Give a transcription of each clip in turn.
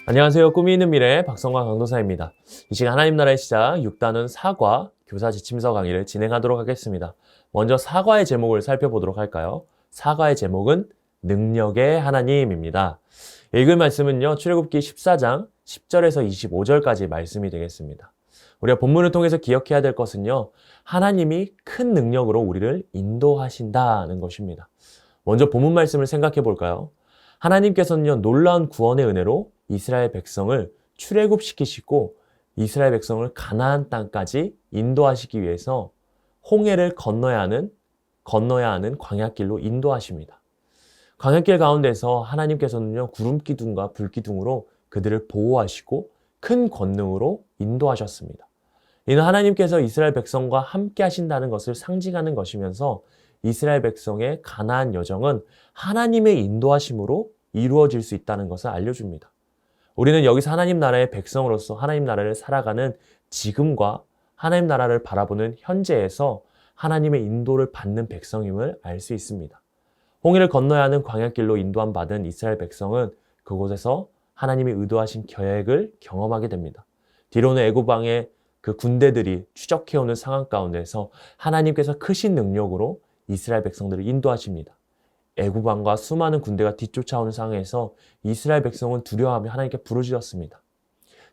안녕하세요. 꿈이 있는 미래 박성광 강도사입니다. 이 시간 하나님 나라의 시작 6단원 사과 교사 지침서 강의를 진행하도록 하겠습니다. 먼저 사과의 제목을 살펴보도록 할까요? 사과의 제목은 능력의 하나님입니다. 읽을 말씀은요. 출애굽기 14장 10절에서 25절까지 말씀이 되겠습니다. 우리가 본문을 통해서 기억해야 될 것은요. 하나님이 큰 능력으로 우리를 인도하신다는 것입니다. 먼저 본문 말씀을 생각해 볼까요? 하나님께서는요. 놀라운 구원의 은혜로 이스라엘 백성을 출애굽시키시고 이스라엘 백성을 가나안 땅까지 인도하시기 위해서 홍해를 건너야 하는 광야길로 인도하십니다. 광야길 가운데서 하나님께서는요. 구름 기둥과 불 기둥으로 그들을 보호하시고 큰 권능으로 인도하셨습니다. 이는 하나님께서 이스라엘 백성과 함께 하신다는 것을 상징하는 것이면서 이스라엘 백성의 가나안 여정은 하나님의 인도하심으로 이루어질 수 있다는 것을 알려줍니다. 우리는 여기서 하나님 나라의 백성으로서 하나님 나라를 살아가는 지금과 하나님 나라를 바라보는 현재에서 하나님의 인도를 받는 백성임을 알 수 있습니다. 홍해를 건너야 하는 광야길로 인도함 받은 이스라엘 백성은 그곳에서 하나님이 의도하신 계획을 경험하게 됩니다. 뒤로는 애굽 왕의 그 군대들이 추적해오는 상황 가운데서 하나님께서 크신 능력으로 이스라엘 백성들을 인도하십니다. 애굽 왕과 수많은 군대가 뒤쫓아오는 상황에서 이스라엘 백성은 두려워하며 하나님께 부르짖었습니다.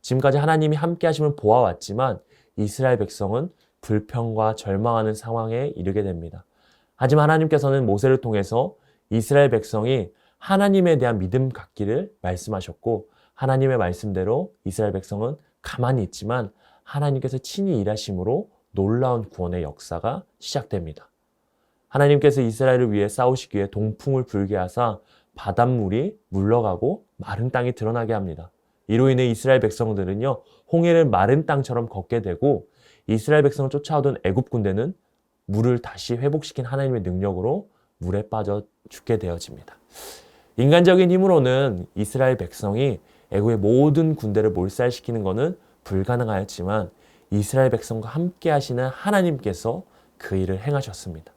지금까지 하나님이 함께 하심을 보아왔지만 이스라엘 백성은 불평과 절망하는 상황에 이르게 됩니다. 하지만 하나님께서는 모세를 통해서 이스라엘 백성이 하나님에 대한 믿음 갖기를 말씀하셨고 하나님의 말씀대로 이스라엘 백성은 가만히 있지만 하나님께서 친히 일하심으로 놀라운 구원의 역사가 시작됩니다. 하나님께서 이스라엘을 위해 싸우시기 위해 동풍을 불게 하사 바닷물이 물러가고 마른 땅이 드러나게 합니다. 이로 인해 이스라엘 백성들은요, 홍해를 마른 땅처럼 걷게 되고 이스라엘 백성을 쫓아오던 애굽 군대는 물을 다시 회복시킨 하나님의 능력으로 물에 빠져 죽게 되어집니다. 인간적인 힘으로는 이스라엘 백성이 애굽의 모든 군대를 몰살시키는 것은 불가능하였지만 이스라엘 백성과 함께 하시는 하나님께서 그 일을 행하셨습니다.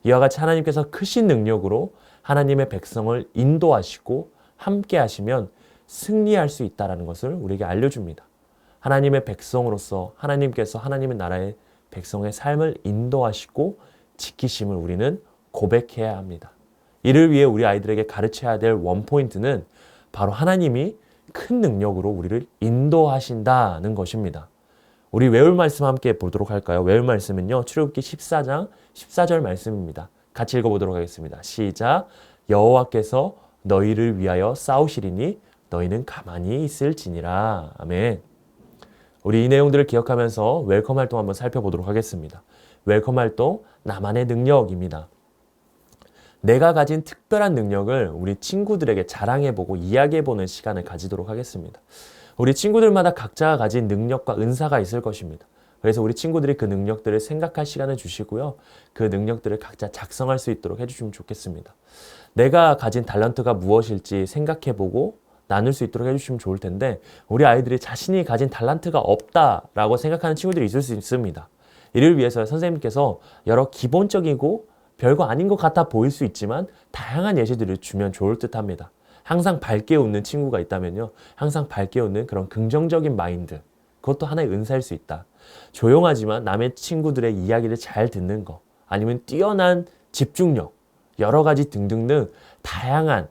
이와 같이 하나님께서 크신 능력으로 하나님의 백성을 인도하시고 함께 하시면 승리할 수 있다는 것을 우리에게 알려줍니다. 하나님의 백성으로서 하나님께서 하나님의 나라의 백성의 삶을 인도하시고 지키심을 우리는 고백해야 합니다. 이를 위해 우리 아이들에게 가르쳐야 될 원포인트는 바로 하나님이 큰 능력으로 우리를 인도하신다는 것입니다. 우리 외울 말씀 함께 보도록 할까요? 외울 말씀은요. 출애굽기 14장 14절 말씀입니다. 같이 읽어보도록 하겠습니다. 시작. 여호와께서 너희를 위하여 싸우시리니 너희는 가만히 있을지니라. 아멘. 우리 이 내용들을 기억하면서 웰컴 활동 한번 살펴보도록 하겠습니다. 웰컴 활동 나만의 능력입니다. 내가 가진 특별한 능력을 우리 친구들에게 자랑해보고 이야기해보는 시간을 가지도록 하겠습니다. 우리 친구들마다 각자가 가진 능력과 은사가 있을 것입니다. 그래서 우리 친구들이 그 능력들을 생각할 시간을 주시고요. 그 능력들을 각자 작성할 수 있도록 해주시면 좋겠습니다. 내가 가진 탤런트가 무엇일지 생각해보고 나눌 수 있도록 해주시면 좋을 텐데 우리 아이들이 자신이 가진 탤런트가 없다라고 생각하는 친구들이 있을 수 있습니다. 이를 위해서 선생님께서 여러 기본적이고 별거 아닌 것 같아 보일 수 있지만 다양한 예시들을 주면 좋을 듯 합니다. 항상 밝게 웃는 친구가 있다면요. 항상 밝게 웃는 그런 긍정적인 마인드. 그것도 하나의 은사일 수 있다. 조용하지만 남의 친구들의 이야기를 잘 듣는 거. 아니면 뛰어난 집중력. 여러 가지 등등등 다양한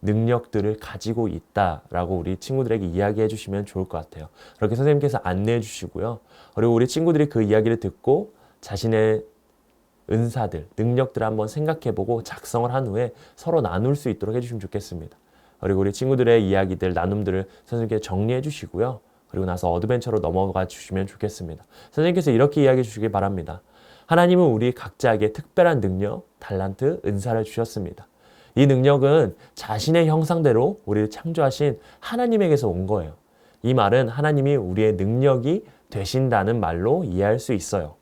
능력들을 가지고 있다라고 우리 친구들에게 이야기해 주시면 좋을 것 같아요. 그렇게 선생님께서 안내해 주시고요. 그리고 우리 친구들이 그 이야기를 듣고 자신의 은사들, 능력들을 한번 생각해보고 작성을 한 후에 서로 나눌 수 있도록 해주시면 좋겠습니다. 그리고 우리 친구들의 이야기들, 나눔들을 선생님께서 정리해 주시고요. 그리고 나서 어드벤처로 넘어가 주시면 좋겠습니다. 선생님께서 이렇게 이야기해 주시기 바랍니다. 하나님은 우리 각자에게 특별한 능력, 탤런트, 은사를 주셨습니다. 이 능력은 자신의 형상대로 우리를 창조하신 하나님에게서 온 거예요. 이 말은 하나님이 우리의 능력이 되신다는 말로 이해할 수 있어요.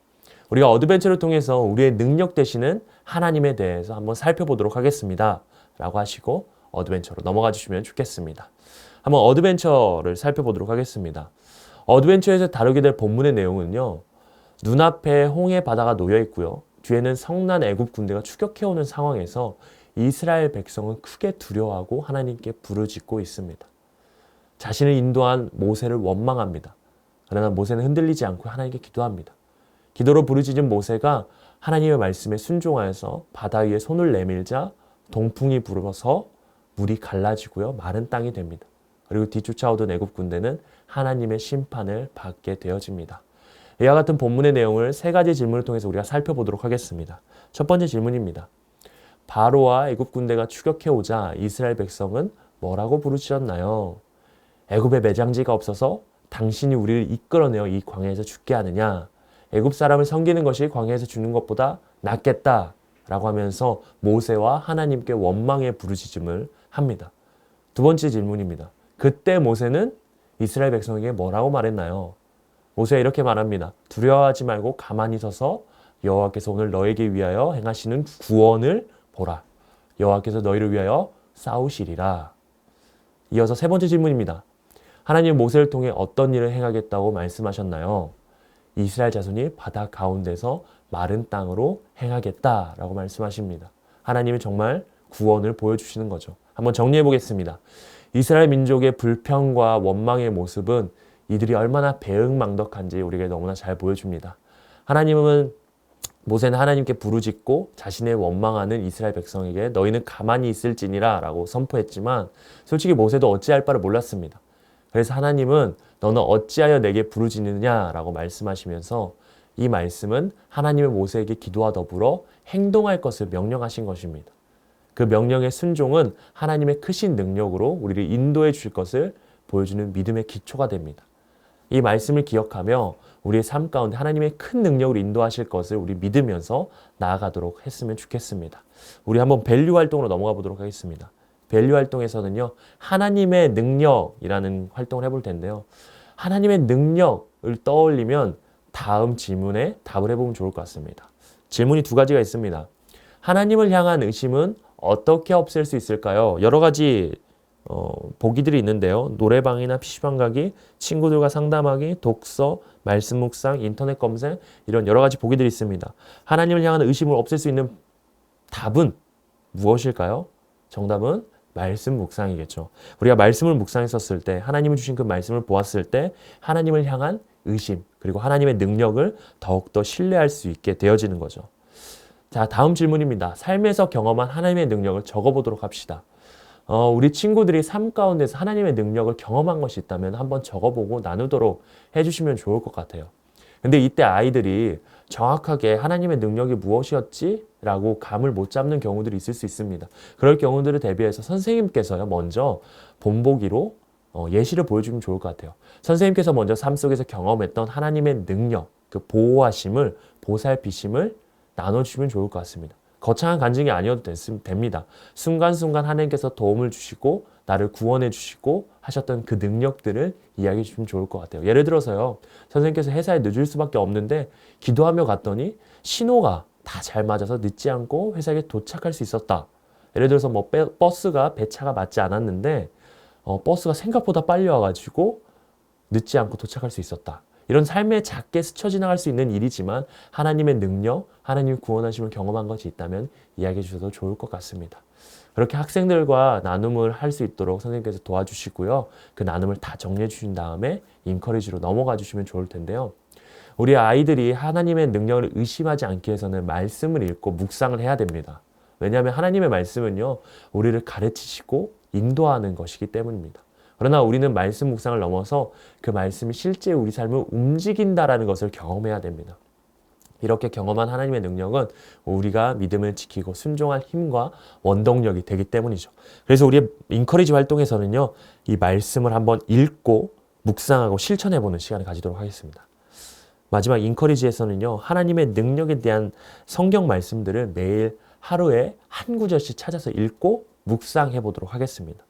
우리가 어드벤처를 통해서 우리의 능력 되시는 하나님에 대해서 한번 살펴보도록 하겠습니다. 라고 하시고 어드벤처로 넘어가 주시면 좋겠습니다. 한번 어드벤처를 살펴보도록 하겠습니다. 어드벤처에서 다루게 될 본문의 내용은요. 눈앞에 홍해 바다가 놓여 있고요. 뒤에는 성난 애굽 군대가 추격해오는 상황에서 이스라엘 백성은 크게 두려워하고 하나님께 부르짖고 있습니다. 자신을 인도한 모세를 원망합니다. 그러나 모세는 흔들리지 않고 하나님께 기도합니다. 기도로 부르짖은 모세가 하나님의 말씀에 순종하여서 바다 위에 손을 내밀자 동풍이 불어서 물이 갈라지고요. 마른 땅이 됩니다. 그리고 뒤쫓아오던 애굽 군대는 하나님의 심판을 받게 되어집니다. 이와 같은 본문의 내용을 세 가지 질문을 통해서 우리가 살펴보도록 하겠습니다. 첫 번째 질문입니다. 바로와 애굽 군대가 추격해 오자 이스라엘 백성은 뭐라고 부르짖었나요? 애굽에 매장지가 없어서 당신이 우리를 이끌어내어 이 광야에서 죽게 하느냐? 애굽 사람을 섬기는 것이 광야에서 죽는 것보다 낫겠다 라고 하면서 모세와 하나님께 원망의 부르짖음을 합니다. 두 번째 질문입니다. 그때 모세는 이스라엘 백성에게 뭐라고 말했나요? 모세가 이렇게 말합니다. 두려워하지 말고 가만히 서서 여호와께서 오늘 너에게 위하여 행하시는 구원을 보라. 여호와께서 너희를 위하여 싸우시리라. 이어서 세 번째 질문입니다. 하나님 모세를 통해 어떤 일을 행하겠다고 말씀하셨나요? 이스라엘 자손이 바다 가운데서 마른 땅으로 행하겠다라고 말씀하십니다. 하나님이 정말 구원을 보여주시는 거죠. 한번 정리해 보겠습니다. 이스라엘 민족의 불평과 원망의 모습은 이들이 얼마나 배은망덕한지 우리에게 너무나 잘 보여줍니다. 모세는 하나님께 부르짖고 자신의 원망하는 이스라엘 백성에게 너희는 가만히 있을지니라 라고 선포했지만 솔직히 모세도 어찌할 바를 몰랐습니다. 그래서 하나님은 너는 어찌하여 내게 부르짖느냐 라고 말씀하시면서 이 말씀은 하나님의 모세에게 기도와 더불어 행동할 것을 명령하신 것입니다. 그 명령의 순종은 하나님의 크신 능력으로 우리를 인도해 주실 것을 보여주는 믿음의 기초가 됩니다. 이 말씀을 기억하며 우리의 삶 가운데 하나님의 큰 능력으로 인도하실 것을 우리 믿으면서 나아가도록 했으면 좋겠습니다. 우리 한번 밸류 활동으로 넘어가 보도록 하겠습니다. 밸류 활동에서는요, 하나님의 능력이라는 활동을 해볼 텐데요. 하나님의 능력을 떠올리면 다음 질문에 답을 해보면 좋을 것 같습니다. 질문이 두 가지가 있습니다. 하나님을 향한 의심은 어떻게 없앨 수 있을까요? 여러 가지 보기들이 있는데요. 노래방이나 PC방 가기, 친구들과 상담하기, 독서, 말씀 묵상, 인터넷 검색 이런 여러 가지 보기들이 있습니다. 하나님을 향한 의심을 없앨 수 있는 답은 무엇일까요? 정답은 말씀 묵상이겠죠. 우리가 말씀을 묵상했었을 때 하나님이 주신 그 말씀을 보았을 때 하나님을 향한 의심 그리고 하나님의 능력을 더욱더 신뢰할 수 있게 되어지는 거죠. 자, 다음 질문입니다. 삶에서 경험한 하나님의 능력을 적어보도록 합시다. 우리 친구들이 삶 가운데서 하나님의 능력을 경험한 것이 있다면 한번 적어보고 나누도록 해주시면 좋을 것 같아요. 근데 이때 아이들이 정확하게 하나님의 능력이 무엇이었지? 라고 감을 못 잡는 경우들이 있을 수 있습니다. 그럴 경우들을 대비해서 선생님께서요, 먼저 본보기로 예시를 보여주면 좋을 것 같아요. 선생님께서 먼저 삶 속에서 경험했던 하나님의 능력, 그 보호하심을, 보살피심을 나눠주시면 좋을 것 같습니다. 거창한 간증이 아니어도 됩니다. 순간순간 하나님께서 도움을 주시고 나를 구원해 주시고 하셨던 그 능력들을 이야기해 주시면 좋을 것 같아요. 예를 들어서요. 선생님께서 회사에 늦을 수밖에 없는데 기도하며 갔더니 신호가 다 잘 맞아서 늦지 않고 회사에 도착할 수 있었다. 예를 들어서 버스가 배차가 맞지 않았는데 버스가 생각보다 빨리 와가지고 늦지 않고 도착할 수 있었다. 이런 삶에 작게 스쳐 지나갈 수 있는 일이지만 하나님의 능력, 하나님의 구원하심을 경험한 것이 있다면 이야기해 주셔도 좋을 것 같습니다. 그렇게 학생들과 나눔을 할 수 있도록 선생님께서 도와주시고요. 그 나눔을 다 정리해 주신 다음에 인커리지로 넘어가 주시면 좋을 텐데요. 우리 아이들이 하나님의 능력을 의심하지 않기 위해서는 말씀을 읽고 묵상을 해야 됩니다. 왜냐하면 하나님의 말씀은요, 우리를 가르치시고 인도하는 것이기 때문입니다. 그러나 우리는 말씀 묵상을 넘어서 그 말씀이 실제 우리 삶을 움직인다라는 것을 경험해야 됩니다. 이렇게 경험한 하나님의 능력은 우리가 믿음을 지키고 순종할 힘과 원동력이 되기 때문이죠. 그래서 우리의 인커리지 활동에서는요, 이 말씀을 한번 읽고 묵상하고 실천해보는 시간을 가지도록 하겠습니다. 마지막 인커리지에서는요, 하나님의 능력에 대한 성경 말씀들을 매일 하루에 한 구절씩 찾아서 읽고 묵상해 보도록 하겠습니다.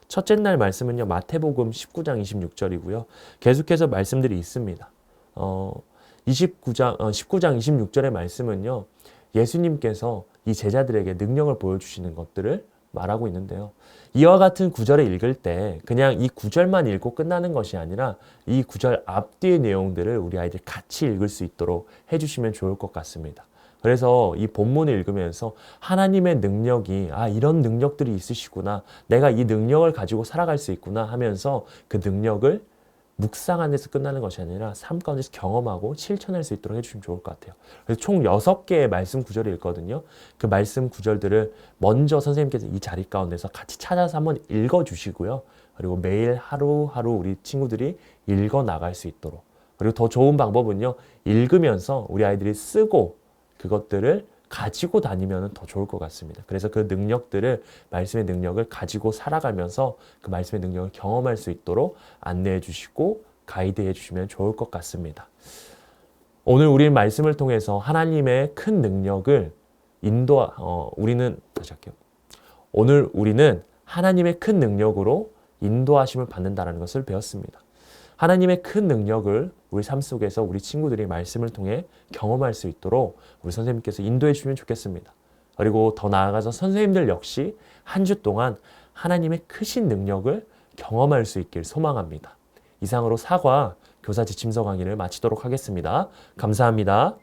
첫째 날 말씀은요, 마태복음 19장 26절이고요. 계속해서 말씀들이 있습니다. 19장 26절의 말씀은요, 예수님께서 이 제자들에게 능력을 보여주시는 것들을 말하고 있는데요. 이와 같은 구절을 읽을 때 그냥 이 구절만 읽고 끝나는 것이 아니라 이 구절 앞뒤의 내용들을 우리 아이들 같이 읽을 수 있도록 해주시면 좋을 것 같습니다. 그래서 이 본문을 읽으면서 하나님의 능력이 이런 능력들이 있으시구나. 내가 이 능력을 가지고 살아갈 수 있구나 하면서 그 능력을 묵상하는 데서 끝나는 것이 아니라 삶 가운데서 경험하고 실천할 수 있도록 해주시면 좋을 것 같아요. 그래서 총 6개의 말씀 구절이 있거든요. 그 말씀 구절들을 먼저 선생님께서 이 자리 가운데서 같이 찾아서 한번 읽어주시고요. 그리고 매일 하루하루 우리 친구들이 읽어 나갈 수 있도록. 그리고 더 좋은 방법은요. 읽으면서 우리 아이들이 쓰고 그것들을 가지고 다니면 더 좋을 것 같습니다. 그래서 그 능력들을, 말씀의 능력을 가지고 살아가면서 그 말씀의 능력을 경험할 수 있도록 안내해 주시고 가이드해 주시면 좋을 것 같습니다. 오늘 우리 말씀을 통해서 하나님의 큰 능력을 다시 할게요. 오늘 우리는 하나님의 큰 능력으로 인도하심을 받는다는 것을 배웠습니다. 하나님의 큰 능력을 우리 삶 속에서 우리 친구들이 말씀을 통해 경험할 수 있도록 우리 선생님께서 인도해 주시면 좋겠습니다. 그리고 더 나아가서 선생님들 역시 한 주 동안 하나님의 크신 능력을 경험할 수 있길 소망합니다. 이상으로 사과 교사 지침서 강의를 마치도록 하겠습니다. 감사합니다.